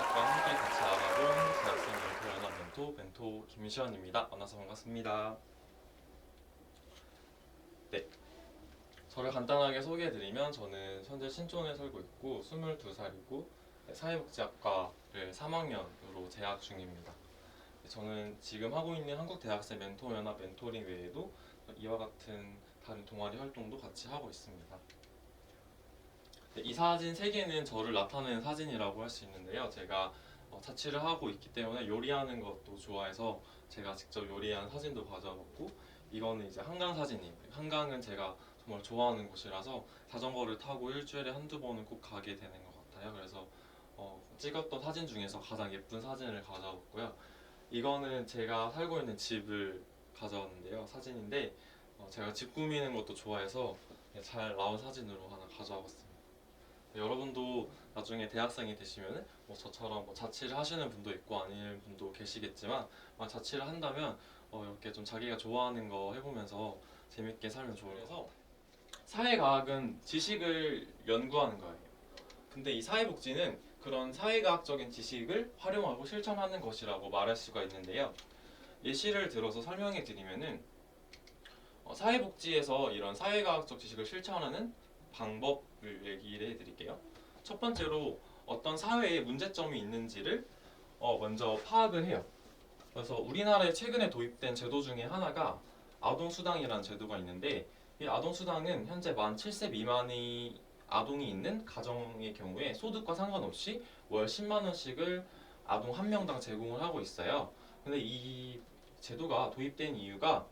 대학과 함께 같이 알아본 대학생 멘토 연합 멘토 김시현입니다. 만나서 반갑습니다. 네, 저를 간단하게 소개해드리면 저는 현재 신촌에 살고 있고 22살이고 사회복지학과를 3학년으로 재학 중입니다. 저는 지금 하고 있는 한국대학생 멘토연합 멘토링 외에도 이와 같은 다른 동아리 활동도 같이 하고 있습니다. 네, 이 사진 3개는 저를 나타내는 사진이라고 할 수 있는데요. 제가 자취를 하고 있기 때문에 요리하는 것도 좋아해서 제가 직접 요리한 사진도 가져왔고, 이거는 이제 한강 사진이에요. 한강은 제가 정말 좋아하는 곳이라서 자전거를 타고 일주일에 한두 번은 꼭 가게 되는 것 같아요. 그래서 찍었던 사진 중에서 가장 예쁜 사진을 가져왔고요. 이거는 제가 살고 있는 집을 가져왔는데요. 사진인데 제가 집 꾸미는 것도 좋아해서 잘 나온 사진으로 하나 가져와 봤습니다. 여러분도 나중에 대학생이 되시면은 저처럼 자취를 하시는 분도 있고 아닌 분도 계시겠지만, 자취를 한다면 이렇게 좀 자기가 좋아하는 거 해보면서 재밌게 살면 좋아서, 사회과학은 지식을 연구하는 거예요. 근데 이 사회복지는 그런 사회과학적인 지식을 활용하고 실천하는 것이라고 말할 수가 있는데요. 예시를 들어서 설명해 드리면은 사회복지에서 이런 사회과학적 지식을 실천하는 방법을 얘기를 해드릴게요. 첫 번째로 어떤 사회에 문제점이 있는지를 먼저 파악을 해요. 그래서 우리나라에 최근에 도입된 제도 중에 하나가 아동수당이라는 제도가 있는데, 이 아동수당은 현재 만 7세 미만의 아동이 있는 가정의 경우에 소득과 상관없이 월 10만 원씩을 아동 한 명당 제공을 하고 있어요. 근데 이 제도가 도입된 이유가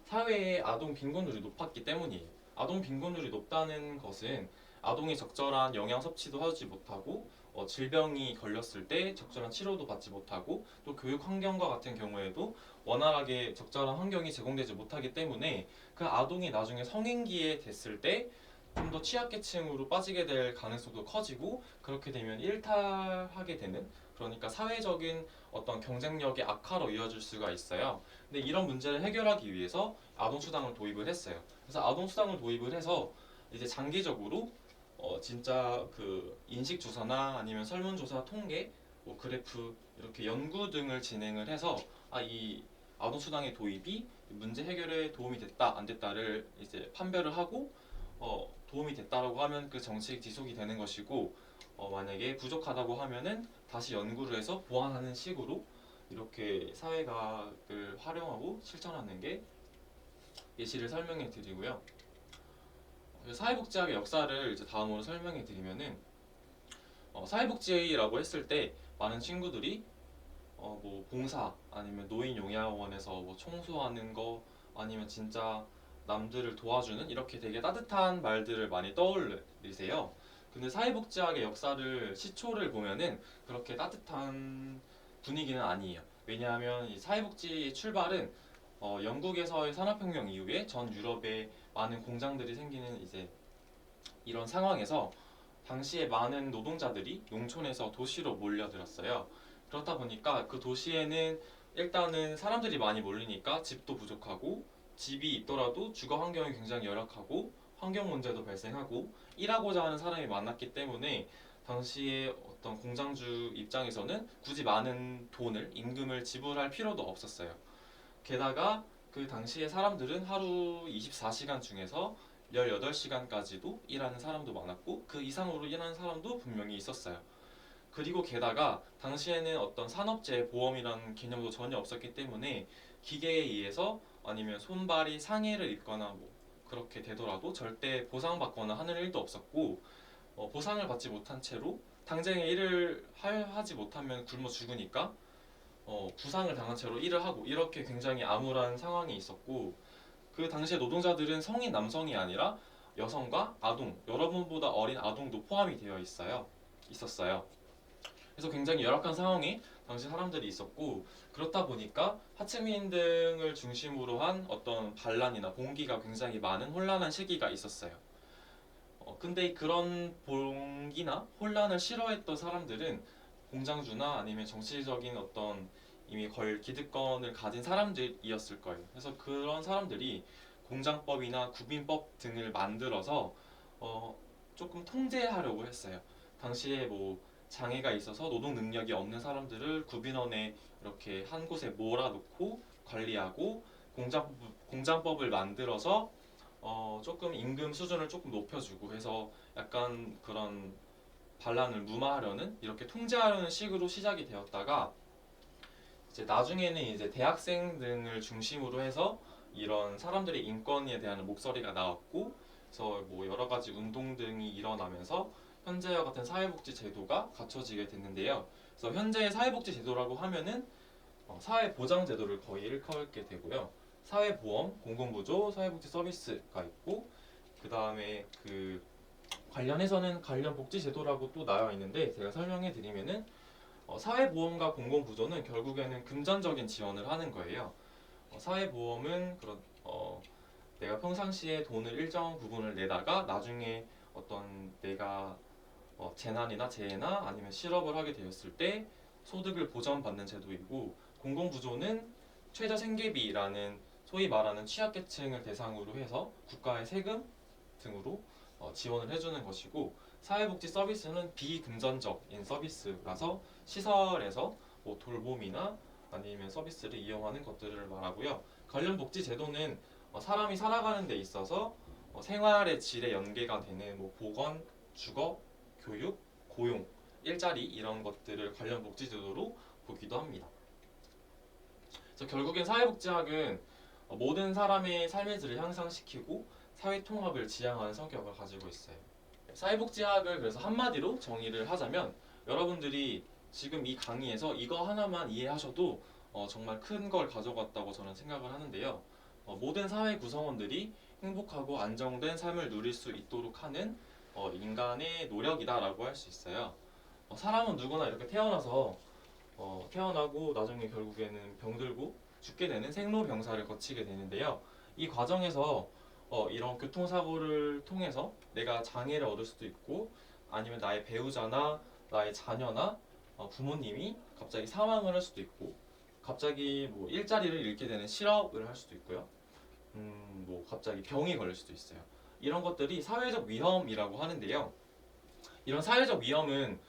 사회의 아동 빈곤율이 높았기 때문이에요. 아동 빈곤율이 높다는 것은 아동이 적절한 영양 섭취도 하지 못하고 질병이 걸렸을 때 적절한 치료도 받지 못하고, 또 교육 환경과 같은 경우에도 원활하게 적절한 환경이 제공되지 못하기 때문에 그 아동이 나중에 성인기에 됐을 때 좀 더 취약계층으로 빠지게 될 가능성도 커지고, 그렇게 되면 일탈하게 되는, 그러니까 사회적인 어떤 경쟁력의 악화로 이어질 수가 있어요. 근데 이런 문제를 해결하기 위해서 아동수당을 도입을 했어요. 그래서 아동수당을 도입을 해서 이제 장기적으로 진짜 그 인식조사나 아니면 설문조사 통계, 그래프 이렇게 연구 등을 진행을 해서 이 아동수당의 도입이 문제 해결에 도움이 됐다 안 됐다를 이제 판별을 하고, 도움이 됐다라고 하면 그 정책 지속이 되는 것이고, 만약에 부족하다고 하면은 다시 연구를 해서 보완하는 식으로 이렇게 사회과학을 활용하고 실천하는 게 예시를 설명해 드리고요. 사회복지학의 역사를 이제 다음으로 설명해 드리면은, 사회복지라고 했을 때 많은 친구들이 봉사 아니면 노인용양원에서 청소하는 거, 아니면 진짜 남들을 도와주는, 이렇게 되게 따뜻한 말들을 많이 떠올리세요. 근데 사회복지학의 역사를 시초를 보면은 그렇게 따뜻한 분위기는 아니에요. 왜냐하면 이 사회복지 출발은 영국에서의 산업혁명 이후에 전 유럽에 많은 공장들이 생기는 이제 이런 상황에서 당시에 많은 노동자들이 농촌에서 도시로 몰려들었어요. 그렇다 보니까 그 도시에는 일단은 사람들이 많이 몰리니까 집도 부족하고, 집이 있더라도 주거 환경이 굉장히 열악하고, 환경 문제도 발생하고, 일하고자 하는 사람이 많았기 때문에 당시에 어떤 공장주 입장에서는 굳이 많은 돈을, 임금을 지불할 필요도 없었어요. 게다가 그 당시에 사람들은 하루 24시간 중에서 18시간까지도 일하는 사람도 많았고, 그 이상으로 일하는 사람도 분명히 있었어요. 그리고 게다가 당시에는 어떤 산업재해 보험이라는 개념도 전혀 없었기 때문에 기계에 의해서 아니면 손발이 상해를 입거나 그렇게 되더라도 절대 보상받거나 하는 일도 없었고, 보상을 받지 못한 채로 당장에 일을 하지 못하면 굶어 죽으니까 부상을 당한 채로 일을 하고, 이렇게 굉장히 암울한 상황이 있었고, 그 당시에 노동자들은 성인 남성이 아니라 여성과 아동, 여러분보다 어린 아동도 포함이 되어 있었어요. 그래서 굉장히 열악한 상황에 당시 사람들이 있었고, 그렇다 보니까 하층민 등을 중심으로 한 어떤 반란이나 봉기가 굉장히 많은 혼란한 시기가 있었어요. 근데 그런 봉기나 혼란을 싫어했던 사람들은 공장주나 아니면 정치적인 어떤 이미 걸 기득권을 가진 사람들이었을 거예요. 그래서 그런 사람들이 공장법이나 구빈법 등을 만들어서 조금 통제하려고 했어요. 당시에 장애가 있어서 노동 능력이 없는 사람들을 구빈원에 이렇게 한 곳에 몰아놓고 관리하고 공장법을 만들어서 조금 임금 수준을 조금 높여주고 해서 약간 그런 반란을 무마하려는 이렇게 통제하려는 식으로 시작이 되었다가 이제 나중에는 이제 대학생 등을 중심으로 해서 이런 사람들의 인권에 대한 목소리가 나왔고 그래서 뭐 여러 가지 운동 등이 일어나면서 현재와 같은 사회복지 제도가 갖춰지게 됐는데요. 그래서 현재의 사회복지 제도라고 하면은 사회보장제도를 거의 일컫게 되고요. 사회보험, 공공부조, 사회복지 서비스가 있고 그 다음에 그 관련해서는 관련 복지제도라고 또 나와 있는데 제가 설명해 드리면은 사회보험과 공공부조는 결국에는 금전적인 지원을 하는 거예요. 사회보험은 내가 평상시에 돈을 일정 부분을 내다가 나중에 어떤 내가 재난이나 재해나 아니면 실업을 하게 되었을 때 소득을 보전받는 제도이고 공공부조는 최저생계비라는 소위 말하는 취약계층을 대상으로 해서 국가의 세금 등으로 지원을 해주는 것이고 사회복지 서비스는 비금전적인 서비스라서 시설에서 뭐 돌봄이나 아니면 서비스를 이용하는 것들을 말하고요. 관련 복지 제도는 사람이 살아가는 데 있어서 생활의 질에 연계가 되는 뭐 보건, 주거, 교육, 고용, 일자리 이런 것들을 관련 복지 제도로 보기도 합니다. 그래서 결국엔 사회복지학은 모든 사람의 삶의 질을 향상시키고 사회 통합을 지향하는 성격을 가지고 있어요. 사회복지학을 그래서 한마디로 정의를 하자면 여러분들이 지금 이 강의에서 이거 하나만 이해하셔도 정말 큰 걸 가져갔다고 저는 생각을 하는데요. 모든 사회 구성원들이 행복하고 안정된 삶을 누릴 수 있도록 하는 인간의 노력이다라고 할 수 있어요. 사람은 누구나 이렇게 태어나고 나중에 결국에는 병들고 죽게 되는 생로병사를 거치게 되는데요. 이 과정에서 이런 교통사고를 통해서 내가 장애를 얻을 수도 있고 아니면 나의 배우자나 나의 자녀나 부모님이 갑자기 사망을 할 수도 있고 갑자기 뭐 일자리를 잃게 되는 실업을 할 수도 있고요. 뭐 갑자기 병이 걸릴 수도 있어요. 이런 것들이 사회적 위험이라고 하는데요. 이런 사회적 위험은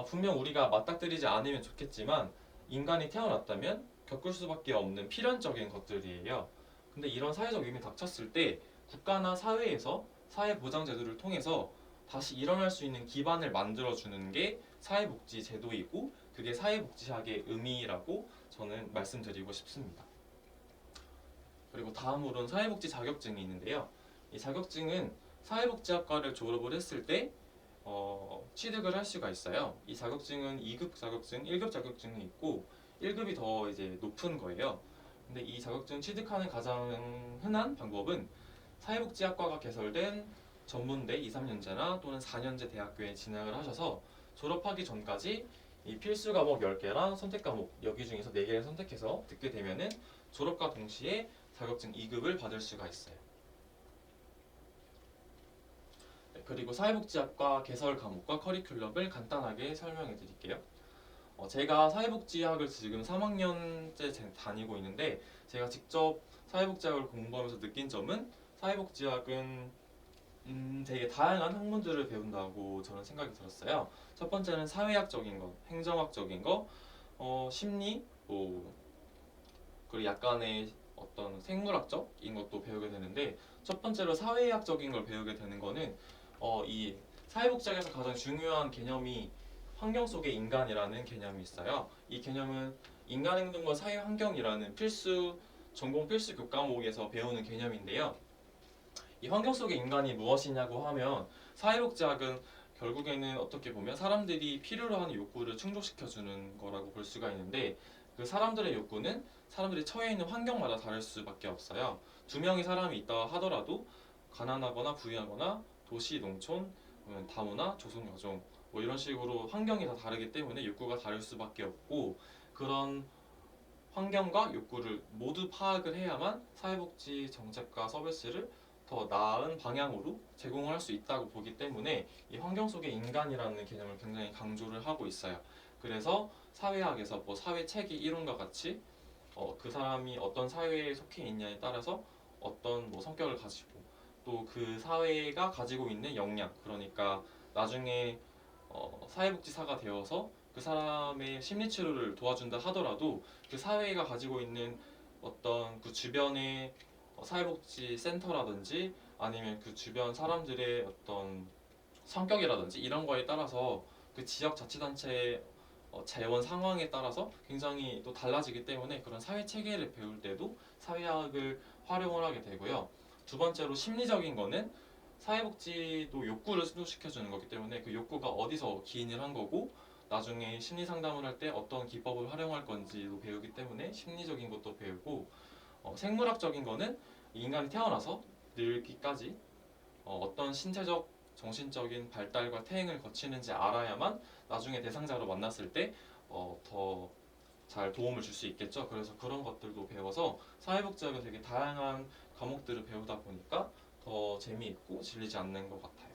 분명 우리가 맞닥뜨리지 않으면 좋겠지만 인간이 태어났다면 겪을 수밖에 없는 필연적인 것들이에요. 근데 이런 사회적 위험이 닥쳤을 때 국가나 사회에서 사회보장제도를 통해서 다시 일어날 수 있는 기반을 만들어주는 게 사회복지 제도이고 그게 사회복지학의 의미라고 저는 말씀드리고 싶습니다. 그리고 다음으로는 사회복지 자격증이 있는데요. 이 자격증은 사회복지학과를 졸업을 했을 때 취득을 할 수가 있어요. 이 자격증은 2급 자격증, 1급 자격증이 있고 1급이 더 이제 높은 거예요. 근데 이 자격증 취득하는 가장 흔한 방법은 사회복지학과가 개설된 전문대 2, 3년제나 또는 4년제 대학교에 진학을 하셔서 졸업하기 전까지 이 필수 과목 10개랑 선택 과목 여기 중에서 4개를 선택해서 듣게 되면은 졸업과 동시에 자격증 2급을 받을 수가 있어요. 그리고 사회복지학과 개설 과목과 커리큘럼을 간단하게 설명해 드릴게요. 제가 사회복지학을 지금 3학년째 다니고 있는데 제가 직접 사회복지학을 공부하면서 느낀 점은 사회복지학은 되게 다양한 학문들을 배운다고 저는 생각이 들었어요. 첫 번째는 사회학적인 거, 행정학적인 거, 심리, 그리고 약간의 어떤 생물학적인 것도 배우게 되는데 첫 번째로 사회학적인 걸 배우게 되는 거는 이 사회복지학에서 가장 중요한 개념이 환경 속의 인간이라는 개념이 있어요. 이 개념은 인간행동과 사회환경이라는 전공 필수 교과목에서 배우는 개념인데요. 이 환경 속의 인간이 무엇이냐고 하면 사회복지학은 결국에는 어떻게 보면 사람들이 필요로 하는 욕구를 충족시켜주는 거라고 볼 수가 있는데 그 사람들의 욕구는 사람들이 처해 있는 환경마다 다를 수밖에 없어요. 두 명의 사람이 있다 하더라도 가난하거나 부유하거나 도시, 농촌, 다문화, 조선, 여종 뭐 이런 식으로 환경이 다 다르기 때문에 욕구가 다를 수밖에 없고 그런 환경과 욕구를 모두 파악을 해야만 사회복지 정책과 서비스를 더 나은 방향으로 제공할 수 있다고 보기 때문에 이 환경 속의 인간이라는 개념을 굉장히 강조를 하고 있어요. 그래서 사회학에서 뭐 사회체계 이론과 같이 그 사람이 어떤 사회에 속해 있냐에 따라서 어떤 뭐 성격을 가지고 또 그 사회가 가지고 있는 역량 그러니까 나중에 사회복지사가 되어서 그 사람의 심리치료를 도와준다 하더라도 그 사회가 가지고 있는 어떤 그 주변의 사회복지 센터라든지 아니면 그 주변 사람들의 어떤 성격이라든지 이런 거에 따라서 그 지역 자치단체의 재원 상황에 따라서 굉장히 또 달라지기 때문에 그런 사회 체계를 배울 때도 사회학을 활용을 하게 되고요. 두 번째로 심리적인 거는 사회복지도 욕구를 순조시켜주는 거기 때문에 그 욕구가 어디서 기인을 한 거고 나중에 심리 상담을 할 때 어떤 기법을 활용할 건지도 배우기 때문에 심리적인 것도 배우고 생물학적인 거는 인간이 태어나서 늙기까지 어떤 신체적 정신적인 발달과 퇴행을 거치는지 알아야만 나중에 대상자로 만났을 때 더 잘 도움을 줄 수 있겠죠. 그래서 그런 것들도 배워서 사회복지학은 되게 다양한 과목들을 배우다 보니까 더 재미있고 질리지 않는 것 같아요.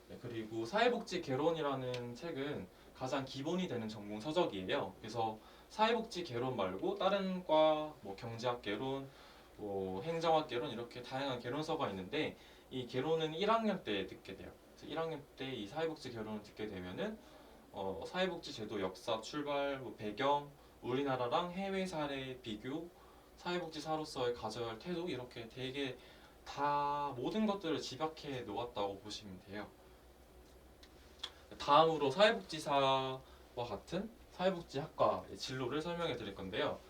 네, 그리고 사회복지 개론이라는 책은 가장 기본이 되는 전공 서적이에요. 그래서 사회복지 개론 말고 다른 과, 뭐 경제학 개론, 뭐 행정학 개론 이렇게 다양한 개론서가 있는데 이 개론은 1학년 때 듣게 돼요. 그래서 1학년 때 이 사회복지 개론을 듣게 되면은 사회복지 제도 역사, 출발, 뭐 배경, 우리나라랑 해외 사례 비교, 사회복지사로서의 가져야 할 태도 이렇게 되게 다 모든 것들을 집약해 놓았다고 보시면 돼요. 다음으로 사회복지사와 같은 사회복지학과의 진로를 설명해 드릴 건데요.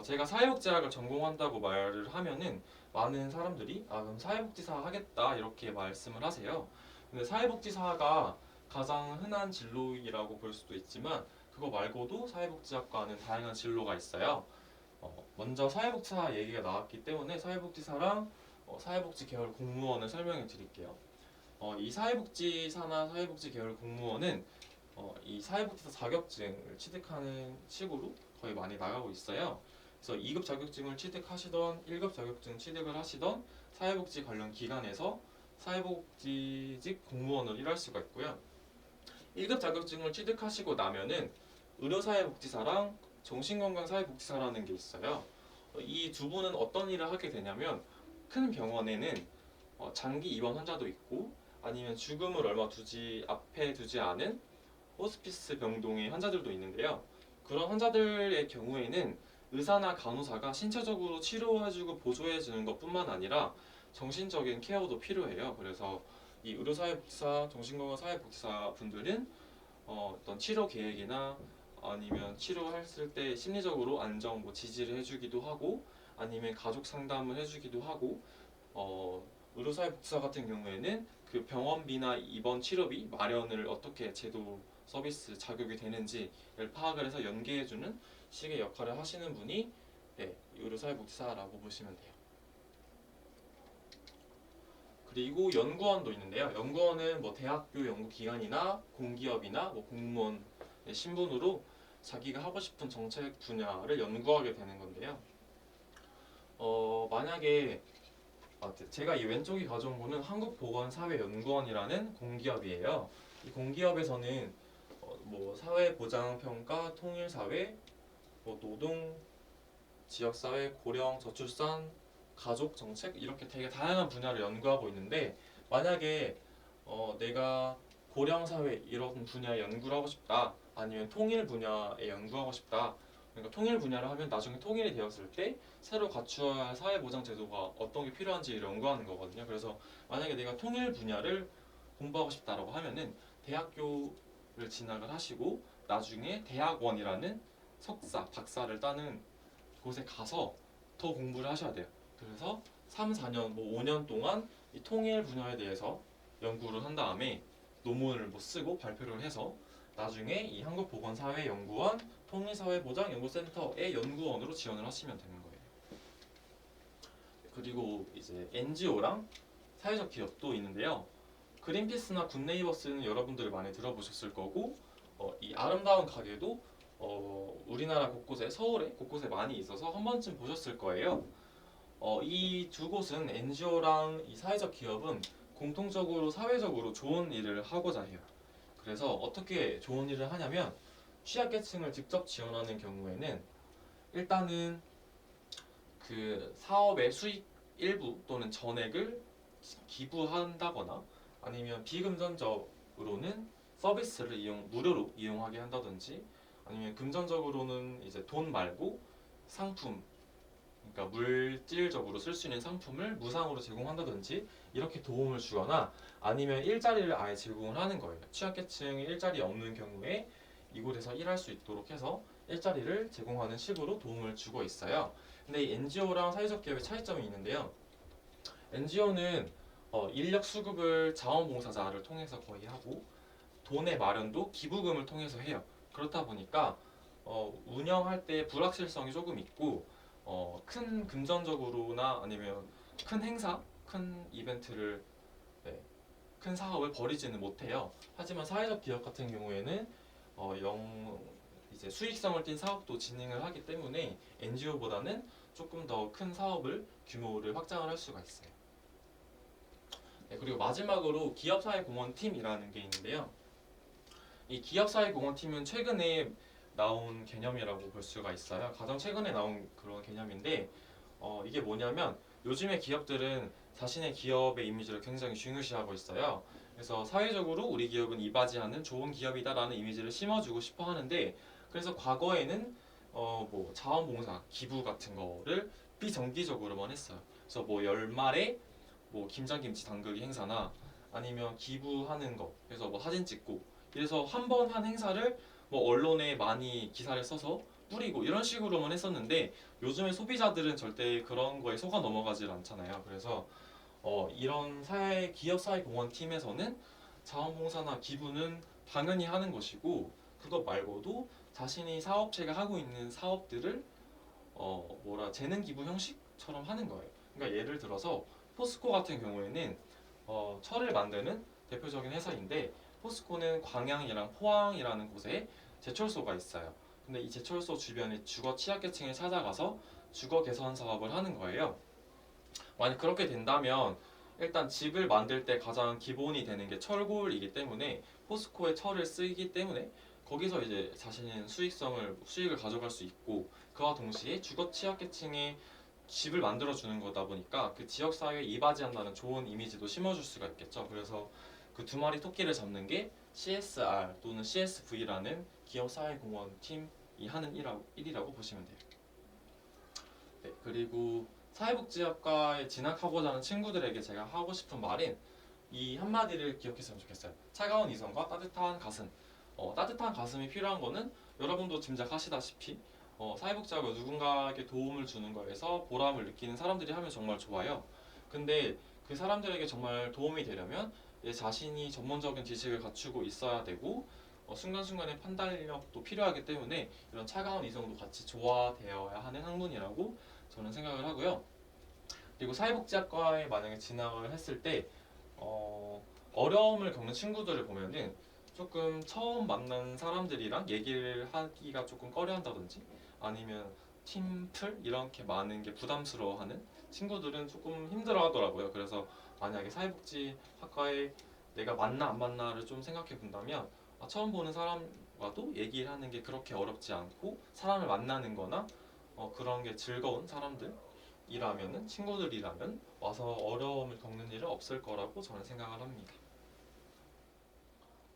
제가 사회복지학을 전공한다고 말을 하면은 많은 사람들이 그럼 사회복지사 하겠다 이렇게 말씀을 하세요. 근데 사회복지사가 가장 흔한 진로이라고 볼 수도 있지만 그거 말고도 사회복지학과는 다양한 진로가 있어요. 먼저 사회복지사 얘기가 나왔기 때문에 사회복지사랑 사회복지 계열 공무원을 설명해 드릴게요. 이 사회복지사나 사회복지 계열 공무원은 이 사회복지사 자격증을 취득하는 식으로 거의 많이 나가고 있어요. 그래서 2급 자격증을 취득하시던 1급 자격증 취득을 하시던 사회복지 관련 기관에서 사회복지직 공무원으로 일할 수가 있고요. 1급 자격증을 취득하시고 나면은 의료사회복지사랑 정신건강사회복지사라는 게 있어요. 이 두 분은 어떤 일을 하게 되냐면 큰 병원에는 장기 입원 환자도 있고 아니면 죽음을 얼마 앞에 두지 않은 호스피스 병동의 환자들도 있는데요. 그런 환자들의 경우에는 의사나 간호사가 신체적으로 치료해주고 보조해주는 것뿐만 아니라 정신적인 케어도 필요해요. 그래서 이 의료사회복지사, 정신건강사회복지사 분들은 어떤 치료 계획이나 아니면 치료했을 때 심리적으로 뭐 지지를 해주기도 하고 아니면 가족 상담을 해주기도 하고 의료사회복지사 같은 경우에는 그 병원비나 입원 치료비 마련을 어떻게 제도 서비스 자격이 되는지를 파악을 해서 연계해주는 식의 역할을 하시는 분이 의료사회복지사라고 보시면 돼요. 그리고 연구원도 있는데요. 연구원은 뭐 대학교 연구기관이나 공기업이나 뭐 공무원 신분으로 자기가 하고 싶은 정책 분야를 연구하게 되는 건데요. 만약에 제가 이 왼쪽이 가져온 거는 한국보건사회연구원이라는 공기업이에요. 이 공기업에서는 뭐 사회보장평가, 통일사회, 뭐 노동, 지역사회, 고령, 저출산, 가족 정책 이렇게 되게 다양한 분야를 연구하고 있는데 만약에 내가 고령 사회 이런 분야에 연구를 하고 싶다 아니면 통일 분야에 연구하고 싶다 그러니까 통일 분야를 하면 나중에 통일이 되었을 때 새로 갖추어야 할 사회보장 제도가 어떤 게 필요한지를 연구하는 거거든요. 그래서 만약에 내가 통일 분야를 공부하고 싶다라고 하면은 대학교를 진학을 하시고 나중에 대학원이라는 석사, 박사를 따는 곳에 가서 더 공부를 하셔야 돼요. 그래서 3, 4년, 뭐 5년 동안 이 통일 분야에 대해서 연구를 한 다음에 논문을 뭐 쓰고 발표를 해서 나중에 이 한국보건사회연구원 통일사회보장연구센터의 연구원으로 지원을 하시면 되는 거예요. 그리고 이제 NGO랑 사회적 기업도 있는데요. 그린피스나 굿네이버스는 여러분들 많이 들어보셨을 거고 이 아름다운 가게도 우리나라 곳곳에 서울에 곳곳에 많이 있어서 한 번쯤 보셨을 거예요. 이 두 곳은 NGO랑 이 사회적 기업은 공통적으로 사회적으로 좋은 일을 하고자 해요. 그래서 어떻게 좋은 일을 하냐면 취약계층을 직접 지원하는 경우에는 일단은 그 사업의 수익 일부 또는 전액을 기부한다거나 아니면 비금전적으로는 서비스를 무료로 이용하게 한다든지 아니면 금전적으로는 이제 돈 말고 상품, 그러니까 물질적으로 쓸 수 있는 상품을 무상으로 제공한다든지 이렇게 도움을 주거나 아니면 일자리를 아예 제공을 하는 거예요. 취약계층이 일자리 없는 경우에 이곳에서 일할 수 있도록 해서 일자리를 제공하는 식으로 도움을 주고 있어요. 근데 이 NGO랑 사회적 기업의 차이점이 있는데요. NGO는 인력 수급을 자원봉사자를 통해서 거의 하고 돈의 마련도 기부금을 통해서 해요. 그렇다 보니까 운영할 때 불확실성이 조금 있고 큰 금전적으로나 아니면 큰 행사, 큰 이벤트를 네, 큰 사업을 벌이지는 못해요. 하지만 사회적 기업 같은 경우에는 이제 수익성을 띈 사업도 진행을 하기 때문에 NGO보다는 조금 더 큰 사업을 규모를 확장을 할 수가 있어요. 네, 그리고 마지막으로 기업사회공헌팀이라는 게 있는데요. 이 기업사회공헌팀은 최근에 나온 개념이라고 볼 수가 있어요. 가장 최근에 나온 그런 개념인데 이게 뭐냐면 요즘의 기업들은 자신의 기업의 이미지를 굉장히 중요시하고 있어요. 그래서 사회적으로 우리 기업은 이바지하는 좋은 기업이다라는 이미지를 심어주고 싶어 하는데 그래서 과거에는 뭐 자원봉사, 기부 같은 거를 비정기적으로만 했어요. 그래서 뭐 연말에 뭐 김장김치 담그기 행사나 아니면 기부하는 거 그래서 뭐 사진 찍고 그래서 한 번 한 행사를 뭐 언론에 많이 기사를 써서 뿌리고 이런 식으로만 했었는데 요즘의 소비자들은 절대 그런 거에 속아 넘어가질 않잖아요. 그래서 이런 기업 사회 공헌 팀에서는 자원봉사나 기부는 당연히 하는 것이고 그것 말고도 자신이 사업체가 하고 있는 사업들을 재능 기부 형식처럼 하는 거예요. 그러니까 예를 들어서 포스코 같은 경우에는 철을 만드는 대표적인 회사인데 포스코는 광양이랑 포항이라는 곳에 제철소가 있어요. 근데 이 제철소 주변에 주거 취약계층에 찾아가서 주거 개선 사업을 하는 거예요. 만약 그렇게 된다면 일단 집을 만들 때 가장 기본이 되는 게 철골이기 때문에 포스코의 철을 쓰기 때문에 거기서 이제 자신의 수익을 가져갈 수 있고 그와 동시에 주거 취약계층에 집을 만들어 주는 거다 보니까 그 지역 사회에 이바지한다는 좋은 이미지도 심어줄 수가 있겠죠. 그래서 그 두 마리 토끼를 잡는 게 CSR 또는 CSV라는 기업 사회 공헌 팀이 하는 일이라고 보시면 돼요. 네, 그리고 사회복지학과에 진학하고자 하는 친구들에게 제가 하고 싶은 말은 이 한마디를 기억했으면 좋겠어요. 차가운 이성과 따뜻한 가슴. 따뜻한 가슴이 필요한 거는 여러분도 짐작하시다시피 사회복지학을 누군가에게 도움을 주는 거에서 보람을 느끼는 사람들이 하면 정말 좋아요. 근데 그 사람들에게 정말 도움이 되려면 내 자신이 전문적인 지식을 갖추고 있어야 되고 순간순간의 판단력도 필요하기 때문에 이런 차가운 이성도 같이 조화되어야 하는 학문이라고 저는 생각을 하고요. 그리고 사회복지학과에 만약에 진학을 했을 때 어려움을 겪는 친구들을 보면은 조금 처음 만난 사람들이랑 얘기를 하기가 조금 꺼려한다든지 아니면 팀플 이렇게 많은 게 부담스러워하는 친구들은 조금 힘들어하더라고요. 그래서 만약에 사회복지학과에 내가 맞나 안 맞나를 좀 생각해 본다면 처음 보는 사람과도 얘기를 하는 게 그렇게 어렵지 않고 사람을 만나는 거나 그런 게 즐거운 사람들이라면은 친구들이라면 와서 어려움을 겪는 일은 없을 거라고 저는 생각을 합니다.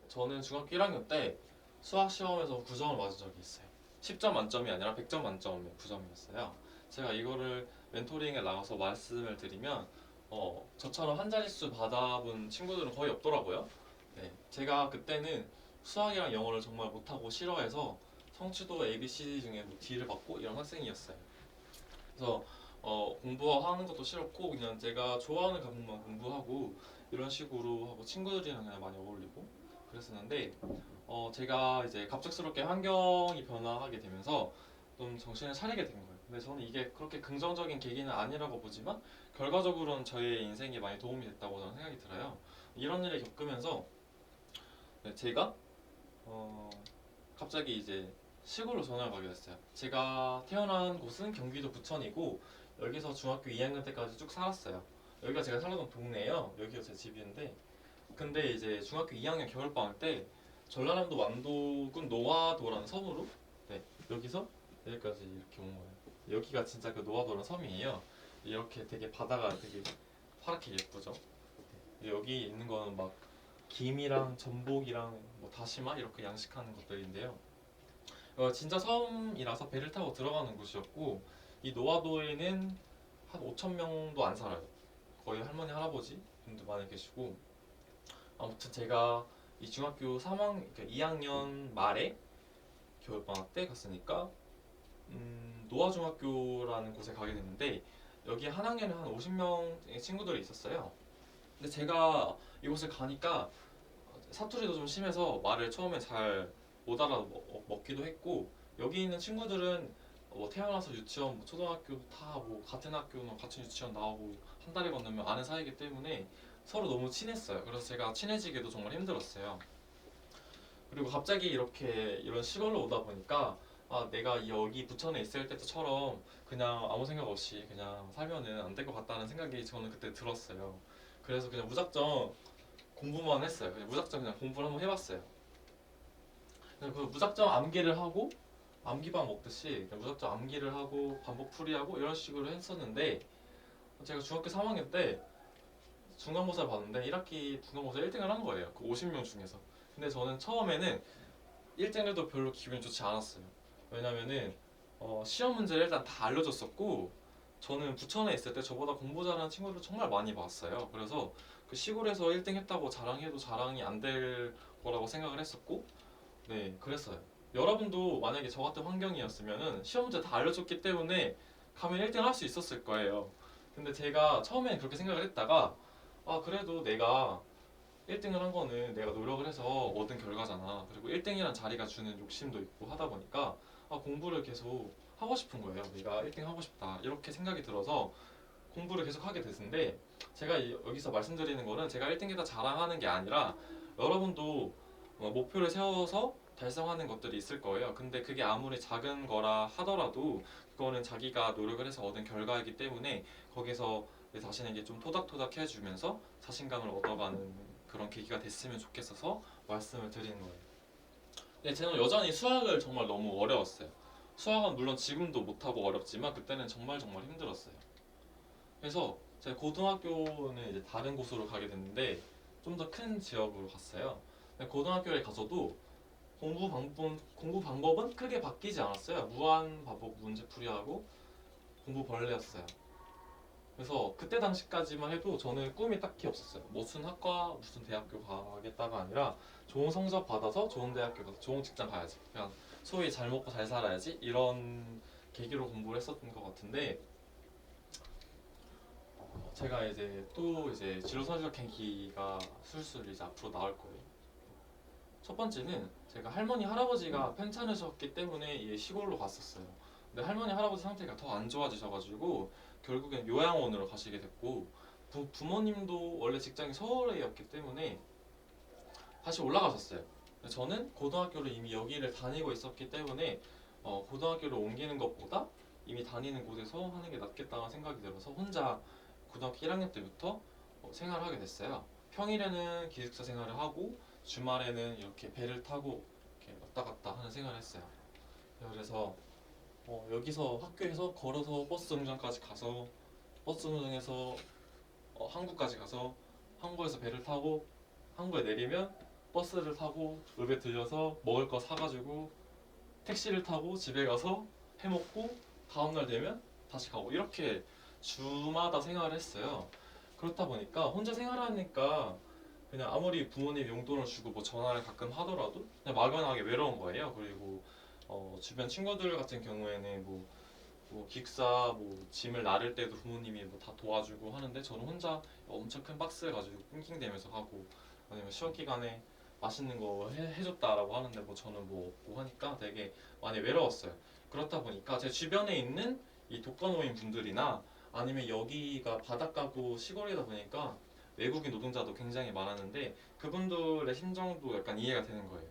저는 중학교 1학년 때 수학 시험에서 9점을 맞은 적이 있어요. 10점 만점이 아니라 100점 만점의 9점이었어요. 제가 이거를 멘토링에 나가서 말씀을 드리면 저처럼 한 자릿수 받아본 친구들은 거의 없더라고요. 네, 제가 그때는 수학이랑 영어를 정말 못하고 싫어해서 성취도 ABCD 중에 뭐 D를 받고 이런 학생이었어요. 그래서 공부하는 것도 싫었고 그냥 제가 좋아하는 과목만 공부하고 이런 식으로 하고 친구들이랑 그냥 많이 어울리고 그랬었는데 제가 이제 갑작스럽게 환경이 변화하게 되면서 좀 정신을 차리게 된 거예요. 근데 저는 이게 그렇게 긍정적인 계기는 아니라고 보지만 결과적으로는 저의 인생에 많이 도움이 됐다고 저는 생각이 들어요. 이런 일을 겪으면서 네, 제가 갑자기 이제 시골로 전화를 가게 됐어요. 제가 태어난 곳은 경기도 부천이고 여기서 중학교 2학년 때까지 쭉 살았어요. 여기가 제가 살던 동네예요. 여기가 제 집인데 근데 이제 중학교 2학년 겨울방학 때 전라남도 완도군 노화도라는 섬으로 네, 여기서 여기까지 이렇게 온 거예요. 여기가 진짜 그 노화도라는 섬이에요. 이렇게 되게 바다가 되게 파랗게 예쁘죠. 여기 있는 거는 막 김이랑 전복이랑 뭐 다시마 이렇게 양식하는 것들인데요. 진짜 섬이라서 배를 타고 들어가는 곳이었고 이 노아도에는 한 5천 명도 안 살아요. 거의 할머니 할아버지 분도 많이 계시고 아무튼 제가 이 중학교 2학년 말에 겨울방학 때 갔으니까 노아중학교라는 곳에 가게 됐는데 여기 한 학년에 한 50명의 친구들이 있었어요. 근데 제가 이곳을 가니까 사투리도 좀 심해서 말을 처음에 잘 못 알아먹기도 했고 여기 있는 친구들은 뭐 태어나서 유치원, 뭐 초등학교 다 뭐 같은 학교나 같은 유치원 나오고 한 달이 건너면 아는 사이기 때문에 서로 너무 친했어요. 그래서 제가 친해지기도 정말 힘들었어요. 그리고 갑자기 이렇게 이런 시골로 오다 보니까 내가 여기 부천에 있을 때처럼 그냥 아무 생각 없이 그냥 살면은 안 될 것 같다는 생각이 저는 그때 들었어요. 그래서 그냥 무작정 공부만 했어요. 그냥 무작정 그냥 공부를 한번 해봤어요. 그냥 그 무작정 암기를 하고 암기밥 먹듯이 그냥 무작정 암기를 하고 반복풀이하고 이런 식으로 했었는데 제가 중학교 3학년 때 중간고사를 봤는데 1학기 중간고사 1등을 한 거예요. 그 50명 중에서. 근데 저는 처음에는 1등 해도 별로 기분이 좋지 않았어요. 왜냐면은 시험 문제를 일단 다 알려줬었고 저는 부천에 있을 때 저보다 공부 잘하는 친구를 정말 많이 봤어요. 그래서 그 시골에서 1등 했다고 자랑해도 자랑이 안 될 거라고 생각을 했었고 네 그랬어요. 여러분도 만약에 저 같은 환경이었으면은 시험 문제 다 알려줬기 때문에 가면 1등 할 수 있었을 거예요. 근데 제가 처음엔 그렇게 생각을 했다가 그래도 내가 1등을 한 거는 내가 노력을 해서 얻은 결과잖아. 그리고 1등이란 자리가 주는 욕심도 있고 하다 보니까 공부를 계속 하고 싶은 거예요. 내가 1등 하고 싶다. 이렇게 생각이 들어서 공부를 계속 하게 됐는데 제가 여기서 말씀드리는 거는 제가 1등이다 자랑하는 게 아니라 여러분도 목표를 세워서 달성하는 것들이 있을 거예요. 근데 그게 아무리 작은 거라 하더라도 그거는 자기가 노력을 해서 얻은 결과이기 때문에 거기서 내 자신에게 좀 토닥토닥 해주면서 자신감을 얻어가는 그런 계기가 됐으면 좋겠어서 말씀을 드리는 거예요. 근데 저는 여전히 수학을 정말 너무 어려웠어요. 수학은 물론 지금도 못하고 어렵지만 그때는 정말 정말 힘들었어요. 그래서 제가 고등학교는 이제 다른 곳으로 가게 됐는데 좀 더 큰 지역으로 갔어요. 근데 고등학교에 가서도 공부 방법은 크게 바뀌지 않았어요. 무한 반복 문제풀이하고 공부 벌레였어요. 그래서 그때 당시까지만 해도 저는 꿈이 딱히 없었어요. 무슨 학과, 무슨 대학교 가겠다가 아니라 좋은 성적 받아서 좋은 대학교 가서 좋은 직장 가야지. 그냥 소위 잘 먹고 잘 살아야지 이런 계기로 공부를 했었던 것 같은데 제가 이제 또 이제 진로 선택 계기가 술술 이제 앞으로 나올 거예요. 첫 번째는 제가 할머니 할아버지가 편찮으셨기 때문에 이 시골로 갔었어요. 근데 할머니 할아버지 상태가 더 안 좋아지셔가지고 결국엔 요양원으로 가시게 됐고 부모님도 원래 직장이 서울에였기 때문에 다시 올라가셨어요. 근데 저는 고등학교를 이미 여기를 다니고 있었기 때문에 고등학교를 옮기는 것보다 이미 다니는 곳에서 하는 게 낫겠다는 생각이 들어서 혼자 고등학교 1학년 때부터 생활을 하게 됐어요. 평일에는 기숙사 생활을 하고 주말에는 이렇게 배를 타고 이렇게 왔다 갔다 하는 생활을 했어요. 그래서 여기서 학교에서 걸어서 버스 정류장까지 가서 버스 정류장에서 항구까지 가서 항구에서 배를 타고 항구에 내리면 버스를 타고 읍에 들려서 먹을 거 사가지고 택시를 타고 집에 가서 해먹고 다음날 되면 다시 가고 이렇게 주마다 생활을 했어요. 그렇다 보니까 혼자 생활하니까 그냥 아무리 부모님 용돈을 주고 뭐 전화를 가끔 하더라도 그냥 막연하게 외로운 거예요. 그리고 주변 친구들 같은 경우에는 뭐 기숙사 뭐 짐을 나를 때도 부모님이 뭐 다 도와주고 하는데 저는 혼자 엄청 큰 박스를 가지고 낑낑대면서 하고 아니면 시험 기간에 맛있는 거 해줬다라고 하는데 뭐 저는 뭐 없고 하니까 되게 많이 외로웠어요. 그렇다 보니까 제 주변에 있는 이 독거노인 분들이나 아니면 여기가 바닷가고 시골이다 보니까 외국인 노동자도 굉장히 많았는데 그분들의 심정도 약간 이해가 되는 거예요.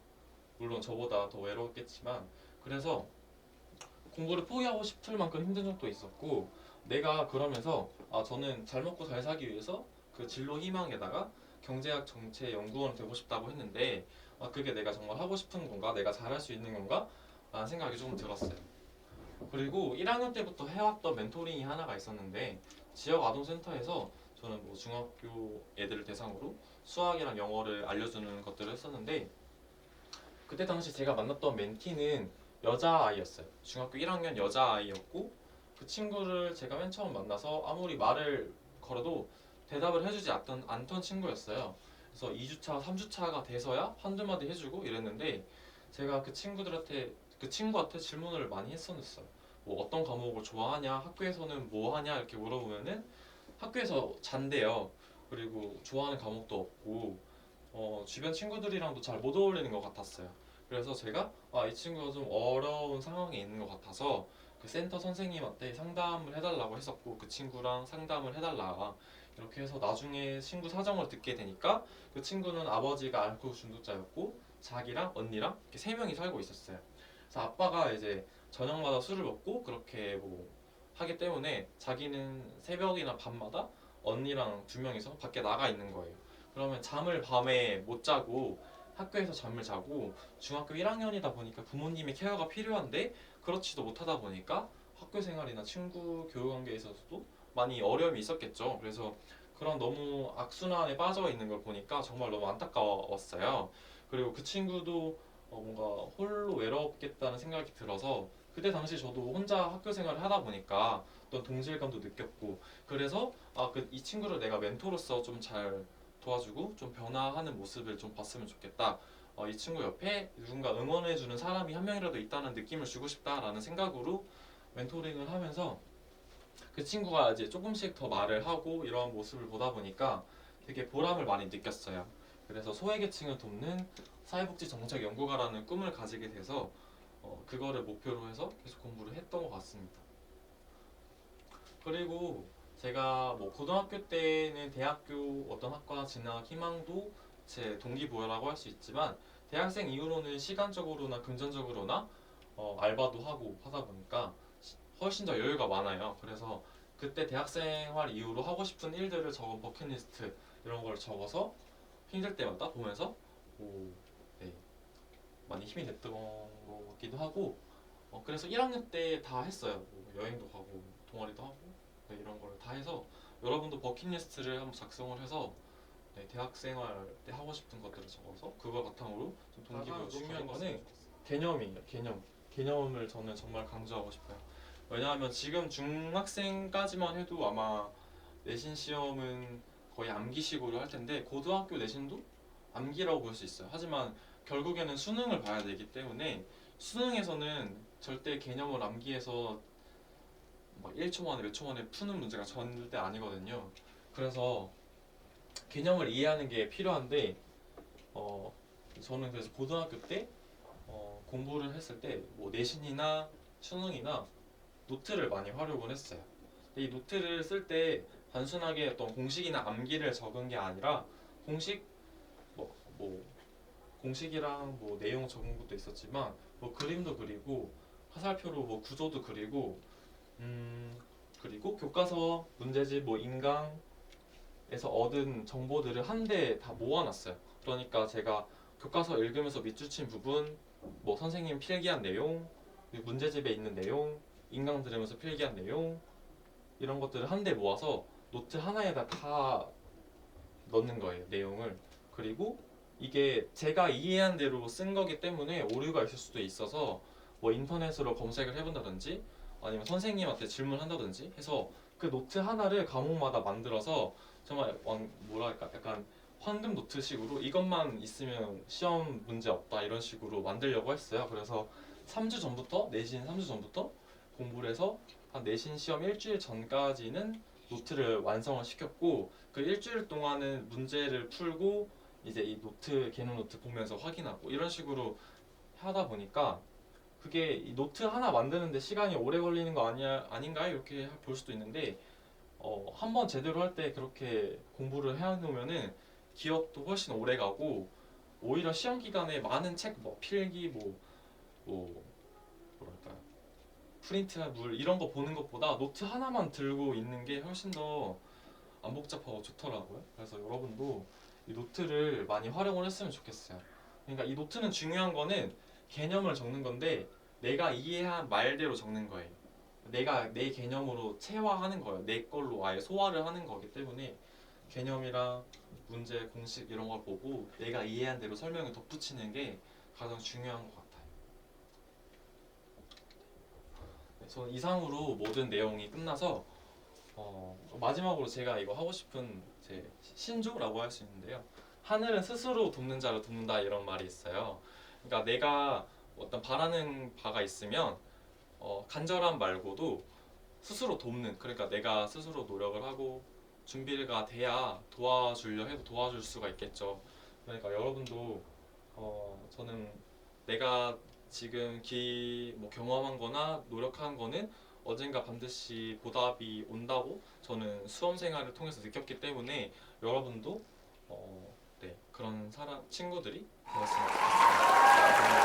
물론 저보다 더 외로웠겠지만 그래서 공부를 포기하고 싶을 만큼 힘든 적도 있었고 내가 그러면서 저는 잘 먹고 잘 살기 위해서 그 진로 희망에다가 경제학 정책 연구원 되고 싶다고 했는데 그게 내가 정말 하고 싶은 건가 내가 잘할 수 있는 건가 라는 생각이 조금 들었어요. 그리고 1학년 때부터 해왔던 멘토링이 하나가 있었는데 지역 아동센터에서 저는 뭐 중학교 애들을 대상으로 수학이랑 영어를 알려주는 것들을 했었는데 그때 당시 제가 만났던 멘티는 여자아이였어요. 중학교 1학년 여자아이였고 그 친구를 제가 맨 처음 만나서 아무리 말을 걸어도 대답을 해주지 않던 친구였어요. 그래서 2주차, 3주차가 돼서야 한두 마디 해주고 이랬는데 제가 그 친구한테 질문을 많이 했었어요. 뭐 어떤 과목을 좋아하냐, 학교에서는 뭐 하냐 이렇게 물어보면은 학교에서 잔대요. 그리고 좋아하는 과목도 없고 주변 친구들이랑도 잘 못 어울리는 것 같았어요. 그래서 제가 이 친구가 좀 어려운 상황에 있는 것 같아서 그 센터 선생님한테 상담을 해달라고 했었고 그 친구랑 상담을 해달라 이렇게 해서 나중에 친구 사정을 듣게 되니까 그 친구는 아버지가 알코올 중독자였고 자기랑 언니랑 이렇게 세 명이 살고 있었어요. 그래서 아빠가 이제 저녁마다 술을 먹고 그렇게 뭐 하기 때문에 자기는 새벽이나 밤마다 언니랑 두 명이서 밖에 나가 있는 거예요. 그러면 잠을 밤에 못 자고 학교에서 잠을 자고 중학교 1학년이다 보니까 부모님의 케어가 필요한데 그렇지도 못하다 보니까 학교 생활이나 친구 교육 관계에 있어서도 많이 어려움이 있었겠죠. 그래서 그런 너무 악순환에 빠져 있는 걸 보니까 정말 너무 안타까웠어요. 그리고 그 친구도 뭔가 홀로 외롭겠다는 생각이 들어서 그때 당시 저도 혼자 학교 생활을 하다 보니까 어떤 동질감도 느꼈고 그래서 이 친구를 내가 멘토로서 좀 잘 도와주고 좀 변화하는 모습을 좀 봤으면 좋겠다. 이 친구 옆에 누군가 응원해주는 사람이 한 명이라도 있다는 느낌을 주고 싶다라는 생각으로 멘토링을 하면서 그 친구가 이제 조금씩 더 말을 하고 이런 모습을 보다 보니까 되게 보람을 많이 느꼈어요. 그래서 소외계층을 돕는 사회복지 정책 연구가라는 꿈을 가지게 돼서 그거를 목표로 해서 계속 공부를 했던 것 같습니다. 그리고 제가 뭐 고등학교 때는 대학교 어떤 학과 진학 희망도 제 동기부여라고 할 수 있지만 대학생 이후로는 시간적으로나 금전적으로나 알바도 하고 하다 보니까 훨씬 더 여유가 많아요. 그래서 그때 대학생활 이후로 하고 싶은 일들을 적은 버킷리스트 이런 걸 적어서 힘들 때마다 보면서 오, 네, 많이 힘이 됐던 것 같기도 하고 그래서 1학년 때 다 했어요. 뭐 여행도 가고 동아리도 하고 네, 이런 걸 다 해서 여러분도 버킷리스트를 한번 작성을 해서 네, 대학생활 때 하고 싶은 것들을 적어서 그걸 바탕으로 좀 동기부여 중요한 거는 개념이에요. 개념을 저는 정말 강조하고 싶어요. 왜냐하면 지금 중학생까지만 해도 아마 내신 시험은 거의 암기식으로 할 텐데 고등학교 내신도 암기라고 볼 수 있어요. 하지만 결국에는 수능을 봐야 되기 때문에 수능에서는 절대 개념을 암기해서 막 1초 만에 몇 초 만에 푸는 문제가 절대 아니거든요. 그래서 개념을 이해하는 게 필요한데 어, 저는 그래서 고등학교 때 공부를 했을 때 뭐 내신이나 수능이나 노트를 많이 활용을 했어요. 근데 이 노트를 쓸 때 단순하게 어떤 공식이나 암기를 적은 게 아니라 공식 뭐 공식이랑 뭐 내용 적은 것도 있었지만 뭐 그림도 그리고 화살표로 뭐 구조도 그리고 그리고 교과서 문제집 뭐 인강에서 얻은 정보들을 한데 다 모아놨어요. 그러니까 제가 교과서 읽으면서 밑줄 친 부분 뭐 선생님 필기한 내용 문제집에 있는 내용 인강 들으면서 필기한 내용 이런 것들을 한데 모아서 노트 하나에다 다 넣는 거예요, 내용을. 그리고 이게 제가 이해한 대로 쓴 거기 때문에 오류가 있을 수도 있어서 뭐 인터넷으로 검색을 해본다든지 아니면 선생님한테 질문한다든지 해서 그 노트 하나를 과목마다 만들어서 정말 뭐랄까 약간 황금 노트식으로 이것만 있으면 시험 문제 없다 이런 식으로 만들려고 했어요. 그래서 3주 전부터 내신 3주 전부터 공부를 해서 한 내신 시험 일주일 전까지는 노트를 완성을 시켰고 그 일주일 동안은 문제를 풀고 이제 이 노트 개념 노트 보면서 확인하고 이런 식으로 하다 보니까 그게 이 노트 하나 만드는데 시간이 오래 걸리는 거 아닌가 이렇게 볼 수도 있는데 한번 제대로 할 때 그렇게 공부를 해놓으면은 기억도 훨씬 오래 가고 오히려 시험 기간에 많은 책 뭐 필기 뭐 뭐랄까 프린트한 물 이런 거 보는 것보다 노트 하나만 들고 있는 게 훨씬 더 안 복잡하고 좋더라고요. 그래서 여러분도 이 노트를 많이 활용을 했으면 좋겠어요. 그러니까 이 노트는 중요한 거는 개념을 적는 건데 내가 이해한 말대로 적는 거예요. 내가 내 개념으로 체화하는 거예요. 내 걸로 아예 소화를 하는 거기 때문에 개념이랑 문제 공식 이런 걸 보고 내가 이해한 대로 설명을 덧붙이는 게 가장 중요한 것 같아요. 네, 저는 이상으로 모든 내용이 끝나서 마지막으로 제가 이거 하고 싶은 제 신조라고 할 수 있는데요. 하늘은 스스로 돕는 자를 돕는다 이런 말이 있어요. 그러니까 내가 어떤 바라는 바가 있으면 간절함 말고도 스스로 돕는, 그러니까 내가 스스로 노력을 하고 준비가 돼야 도와주려 해도 도와줄 수가 있겠죠. 그러니까 여러분도 저는 내가 지금 뭐 경험한 거나 노력한 거는 언젠가 반드시 보답이 온다고 저는 수험 생활을 통해서 느꼈기 때문에 여러분도 네, 그런 친구들이 되었으면 좋겠습니다.